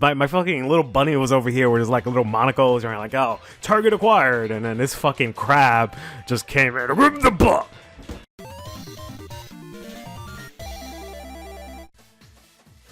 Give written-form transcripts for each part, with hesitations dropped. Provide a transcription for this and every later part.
My fucking little bunny was over here with his like little monocles and like, oh, target acquired, and then this fucking crab just came in. Rip the butt.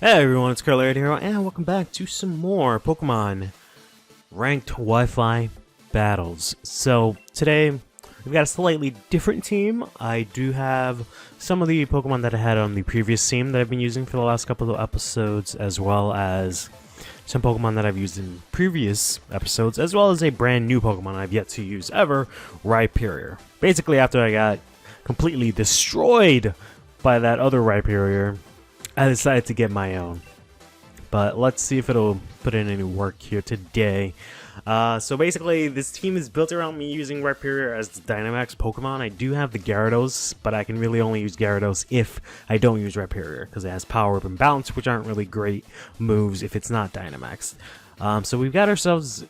Hey everyone, it's CurlyHairedHero, and welcome back to some more Pokemon Ranked Wi-Fi Battles. So today we've got a slightly different team. I do have some of the Pokemon that I had on the previous team that I've been using for the last couple of episodes, as well as some Pokemon that I've used in previous episodes, as well as a brand new Pokemon I've yet to use ever, Rhyperior. Basically, after I got completely destroyed by that other Rhyperior, I decided to get my own. But let's see if it'll put in any work here today. So basically, this team is built around me using Rhyperior as the Dynamax Pokemon. I do have the Gyarados, but I can really only use Gyarados if I don't use Rhyperior, because it has Power Up and Bounce, which aren't really great moves if it's not Dynamax. So we've got ourselves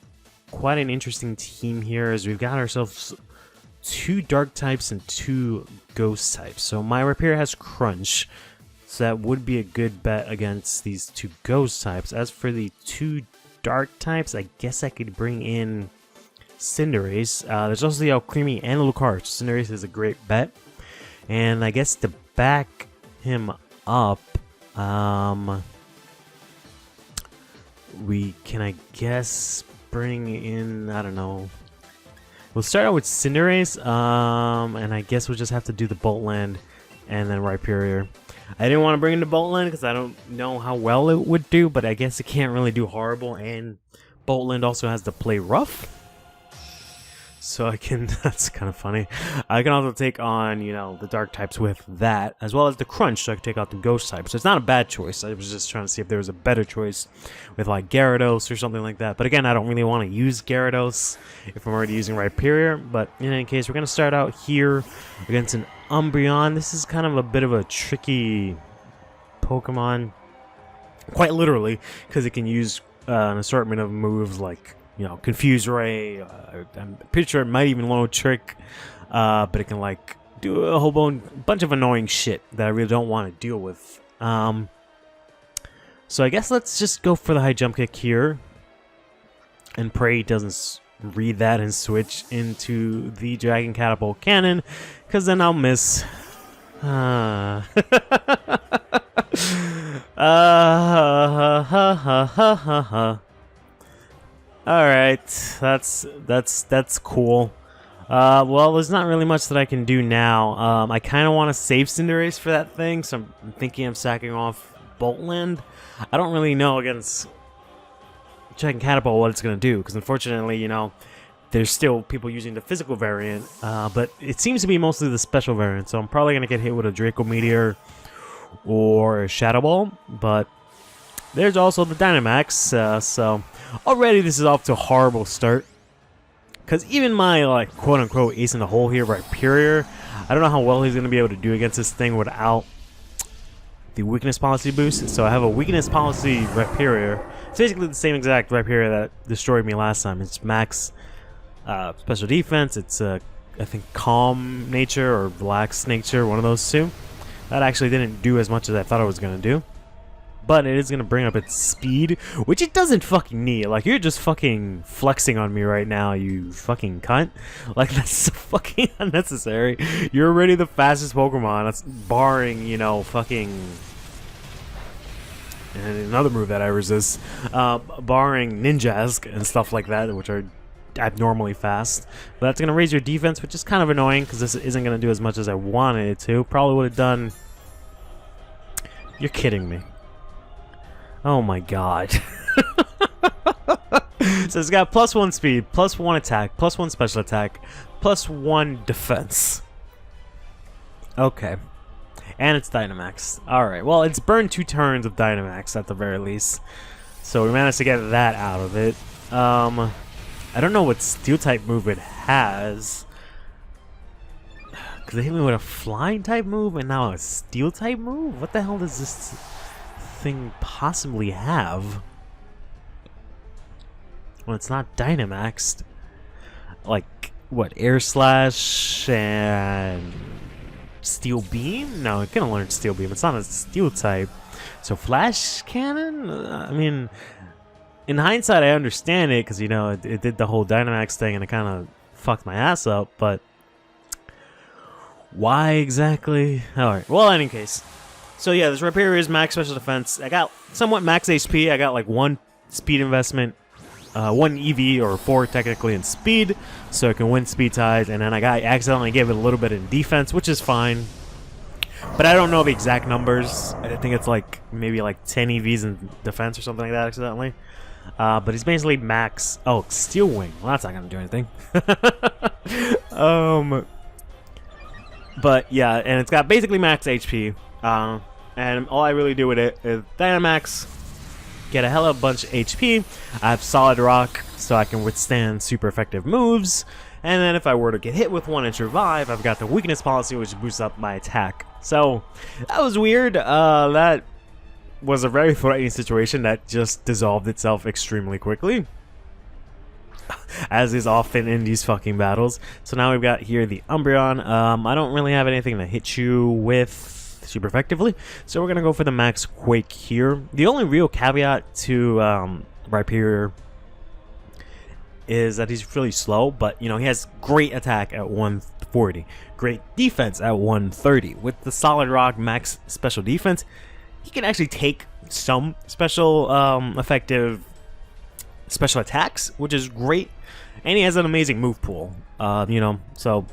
quite an interesting team here, as we've got ourselves 2 Dark types and 2 Ghost types. So my Rhyperior has Crunch, so that would be a good bet against these 2 Ghost types. As for the 2 Dark types, I guess I could bring in Cinderace. There's also the Alcremie and Lucario. Cinderace is a great bet. And I guess to back him up, we can, I guess, bring in, I don't know. We'll start out with Cinderace, and I guess we'll just have to do the Bolt Land and then Rhyperior. I didn't want to bring in the Bolt Land because I don't know how well it would do, but I guess it can't really do horrible, and Bolt Land also has to play rough. So I can, that's kind of funny. I can also take on, you know, the Dark types with that, as well as the Crunch, so I can take out the Ghost types. So it's not a bad choice. I was just trying to see if there was a better choice with like Gyarados or something like that. But again, I don't really want to use Gyarados if I'm already using Rhyperior. But in any case, we're going to start out here against an Umbreon. This is kind of a bit of a tricky Pokemon, quite literally, because it can use an assortment of moves like, you know, Confuse Ray. I'm pretty sure it might even load Trick, but it can like do a whole bunch of annoying shit that I really don't want to deal with. So I guess let's just go for the high jump kick here, and pray it doesn't read that and switch into the Dragon Catapult Cannon, because then I'll miss. Alright, that's cool. Well, there's not really much that I can do now. I kind of want to save Cinderace for that thing, so I'm thinking of sacking off Bolt Land. I don't really know against Dragon Catapult what it's going to do, because unfortunately, you know, there's still people using the physical variant, but it seems to be mostly the special variant, so I'm probably going to get hit with a Draco Meteor or a Shadow Ball, but there's also the Dynamax, so already this is off to a horrible start, because even my, like, quote-unquote ace in the hole here, Rhyperior, I don't know how well he's going to be able to do against this thing without the weakness policy boost. So I have a weakness policy Rhyperior. It's basically the same exact Rhyperior that destroyed me last time. It's max special defense. It's I think calm nature or relaxed nature, one of those two. That actually didn't do as much as I thought it was going to do, but it is going to bring up its speed, which it doesn't fucking need. Like, you're just fucking flexing on me right now, you fucking cunt. Like, that's so fucking unnecessary. You're already the fastest Pokemon. That's barring, you know, fucking... And another move that I resist. Barring Ninjask and stuff like that, which are abnormally fast. But that's going to raise your defense, which is kind of annoying, because this isn't going to do as much as I wanted it to. Probably would have done... You're kidding me. Oh my god. So it's got +1 speed, +1 attack, +1 special attack, +1 defense. Okay. And it's Dynamax. Alright, well, it's burned 2 turns of Dynamax at the very least. So we managed to get that out of it. I don't know what Steel-type move it has. Because they hit me with a Flying-type move and now a Steel-type move? What the hell does this thing possibly have? Well, it's not Dynamaxed. Like, what, Air Slash and Steel Beam? No, it can learn Steel Beam. It's not a Steel type. So Flash Cannon? I mean, in hindsight, I understand it because, you know, it did the whole Dynamax thing and it kind of fucked my ass up, but why exactly? Alright, well, in any case. So yeah, this Rhyperior is max special defense. I got somewhat max HP. I got like 1 speed investment, 1 EV or 4 technically in speed, so I can win speed ties. And then I accidentally gave it a little bit in defense, which is fine. But I don't know the exact numbers. I think it's like maybe like 10 EVs in defense or something like that accidentally. But he's basically max. Oh, Steel Wing. Well, that's not gonna do anything. But yeah, and it's got basically max HP. And all I really do with it is Dynamax, get a hella bunch of HP. I have Solid Rock, so I can withstand super effective moves. And then if I were to get hit with one and survive, I've got the Weakness Policy, which boosts up my attack. So that was weird. That was a very threatening situation that just dissolved itself extremely quickly, as is often in these fucking battles. So now we've got here the Umbreon. I don't really have anything to hit you with super effectively, so we're gonna go for the max Quake here. The only real caveat to Rhyperior is that he's really slow, but you know, he has great attack at 140, great defense at 130. With the Solid Rock max special defense, he can actually take some special effective special attacks, which is great, and he has an amazing move pool. You know, so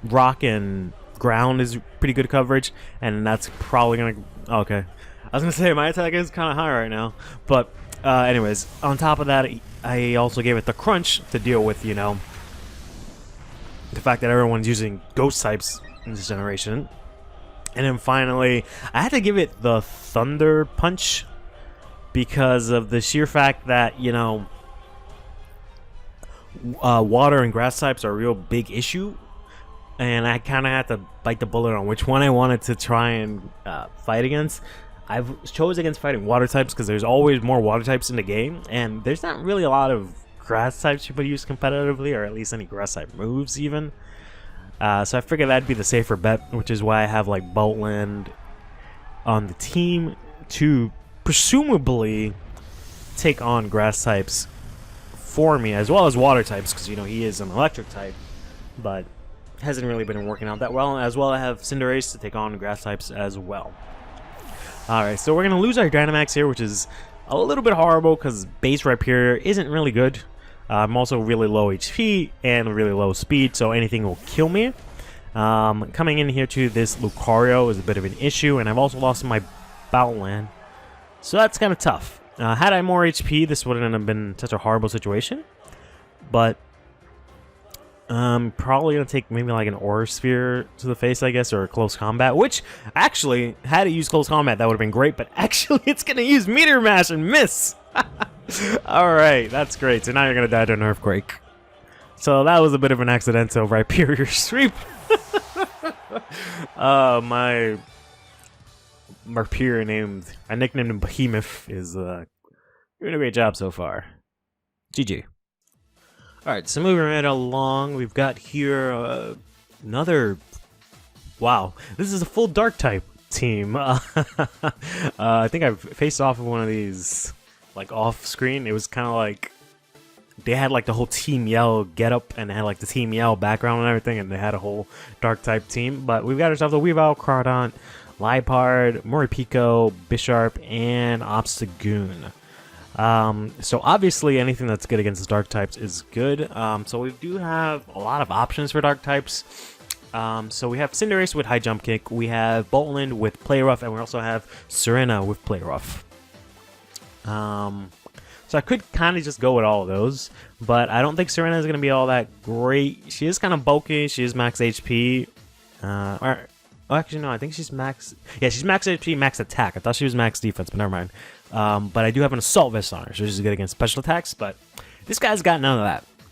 rock and ground is pretty good coverage, and that's probably gonna. Okay, I was gonna say my attack is kind of high right now, but anyways, on top of that, I also gave it the crunch to deal with, you know, the fact that everyone's using ghost types in this generation. And then finally, I had to give it the Thunder Punch because of the sheer fact that, you know, water and grass types are a real big issue, and I kind of had to bite the bullet on which one I wanted to try and fight against. I've chose against fighting water types because there's always more water types in the game, and there's not really a lot of grass types people use competitively, or at least any grass type moves even. So I figured that'd be the safer bet, which is why I have like Boltland on the team to presumably take on grass types for me, as well as water types, because, you know, he is an electric type, but hasn't really been working out that well. As well, I have Cinderace to take on grass types as well. Alright, so we're going to lose our Dynamax here, which is a little bit horrible because base Rhyperior isn't really good. I'm also really low HP and really low speed, so anything will kill me. Coming in here to this Lucario is a bit of an issue, and I've also lost my Battleland, so that's kind of tough. Had I more HP, this wouldn't have been such a horrible situation, but I'm probably going to take maybe like an Aura Sphere to the face, I guess, or a Close Combat, which actually, had to use Close Combat, that would have been great, but actually it's going to use Meteor Mash and miss! Alright, that's great. So now you're going to die to an Earthquake. So that was a bit of an accidental Rhyperior sweep. My Rhyperior I nicknamed him Behemoth, is doing a great job so far. GG. Alright, so moving right along, we've got here another... Wow, this is a full Dark type team. I think I've faced off with one of these, like, off screen. It was kind of like they had like the whole Team Yell getup, and they had like the Team Yell background and everything, and they had a whole Dark type team. But we've got ourselves a Weavile, Crawdaunt, Liepard, Moripiko, Bisharp, and Obstagoon. So obviously anything that's good against the Dark types is good. So we do have a lot of options for Dark types. So we have Cinderace with High Jump Kick, we have Boltland with Play Rough, and we also have Serena with Play Rough. So I could kind of just go with all of those, but I don't think Serena is going to be all that great. She is kind of bulky, she is max HP, oh, actually no, I think she's max, yeah, she's max HP, max attack. I thought she was max defense, but never mind. But I do have an Assault Vest on her, so she's good against special attacks, but this guy's got none of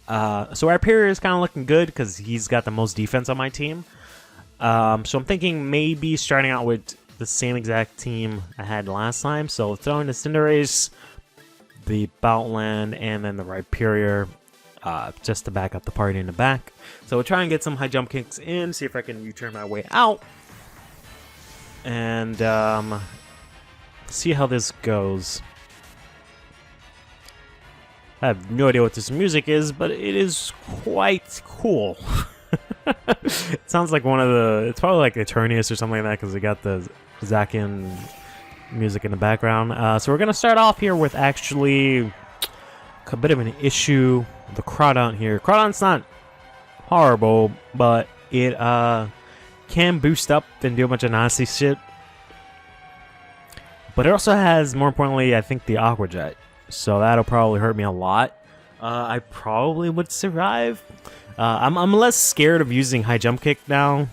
that. So Rhyperior is kind of looking good because he's got the most defense on my team. So I'm thinking maybe starting out with the same exact team I had last time. So throwing the Cinderace, the Battleland, and then the Rhyperior, just to back up the party in the back. So we'll try and get some high jump kicks in, see if I can U-turn my way out, and see how this goes. I have no idea what this music is, but it is quite cool. It sounds like one of the... It's probably like Eternius or something like that, because we got the Zacian music in the background. So we're going to start off here with actually a bit of an issue. The Crawdaunt here. Crawdaunt's not horrible, but it can boost up and do a bunch of nasty shit. But it also has, more importantly, I think the Aqua Jet. So that'll probably hurt me a lot. I probably would survive. I'm less scared of using high jump kick now,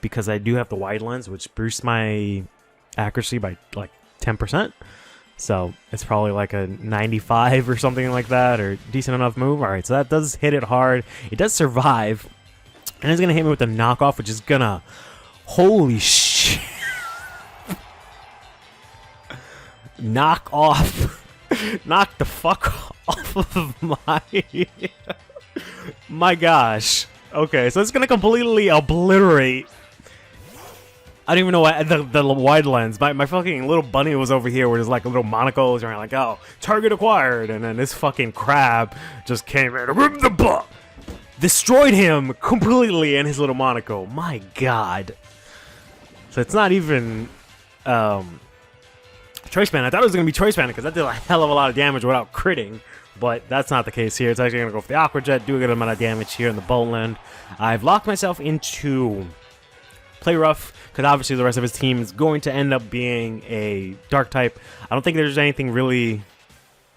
because I do have the wide lens, which boosts my accuracy by like 10%. So it's probably like a 95 or something like that, or decent enough move. Alright, so that does hit it hard. It does survive. And it's going to hit me with the knockoff, which is going to... Holy shit. Knock off. Knock the fuck off of my... My gosh. Okay, so it's going to completely obliterate... I don't even know why the wide lens. My fucking little bunny was over here where there's like a little monocles and like, oh, target acquired, and then this fucking crab just came in and ripped the butt, destroyed him completely and his little monocle. My god. So it's not even choice band. I thought it was gonna be choice band because that did a hell of a lot of damage without critting, but that's not the case here. It's actually gonna go for the Aqua Jet, do a good amount of damage here in the bolt land. I've locked myself into play rough, because obviously the rest of his team is going to end up being a dark type. I don't think there's anything really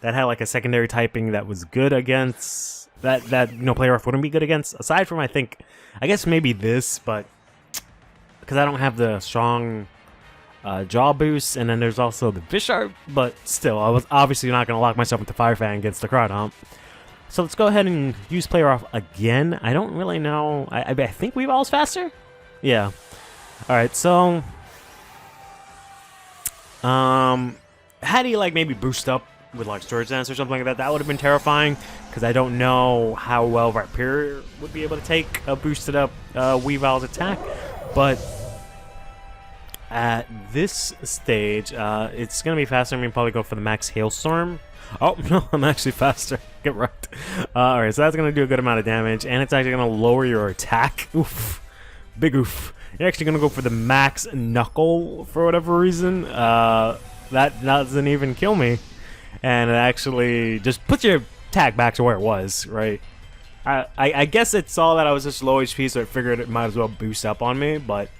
that had like a secondary typing that was good against that you know, play rough wouldn't be good against, aside from I guess maybe this, but because I don't have the strong jaw boost, and then there's also the Bisharp, but still I was obviously not going to lock myself into Fire Fan against the Crawdaunt. So let's go ahead and use play rough again. I don't really know. I think Weavile's faster. Yeah. Alright, so had he like maybe boost up with like Storage Dance or something like that, that would have been terrifying, because I don't know how well Viper would be able to take a boosted up Weavile's attack. But at this stage, it's going to be faster. I'm going to probably go for the Max Hailstorm. Oh, no, I'm actually faster. Get right. Alright, so that's going to do a good amount of damage, and it's actually going to lower your attack. Oof. Big oof. You're actually going to go for the Max Knuckle for whatever reason. That doesn't even kill me. And it actually just puts your attack back to where it was, right? I guess it saw that I was just low HP, so it figured it might as well boost up on me. But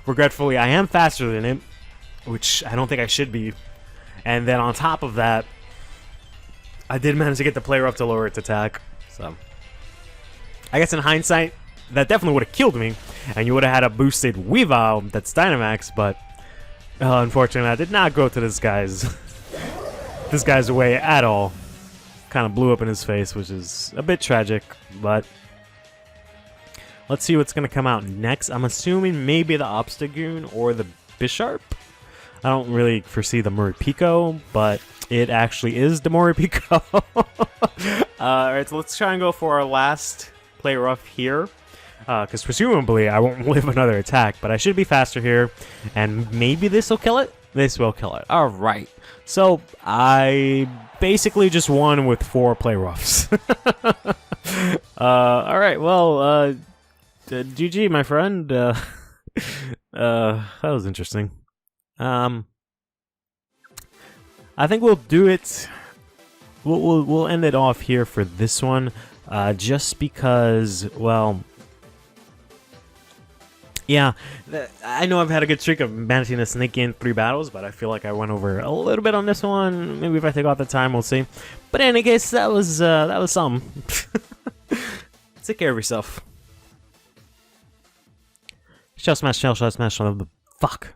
regretfully, I am faster than it, which I don't think I should be. And then on top of that, I did manage to get the player up to lower its attack. So I guess in hindsight, that definitely would have killed me, and you would have had a boosted Weavile that's Dynamax, but unfortunately I did not go to this guy's way at all. Kind of blew up in his face, which is a bit tragic, but let's see what's going to come out next. I'm assuming maybe the Obstagoon or the Bisharp. I don't really foresee the Muripico, but it actually is the Muripico. Alright, so let's try and go for our last play rough here. Because presumably I won't live another attack, but I should be faster here, and maybe this will kill it? This will kill it. Alright, so I basically just won with 4 play roughs. Alright, well, GG, my friend. That was interesting. I think we'll do it. We'll end it off here for this one, just because, well, yeah, I know I've had a good streak of managing to sneak in 3 battles, but I feel like I went over a little bit on this one. Maybe if I take off the time, we'll see. But in any case, that was something. Take care of yourself. Shell smash, the fuck.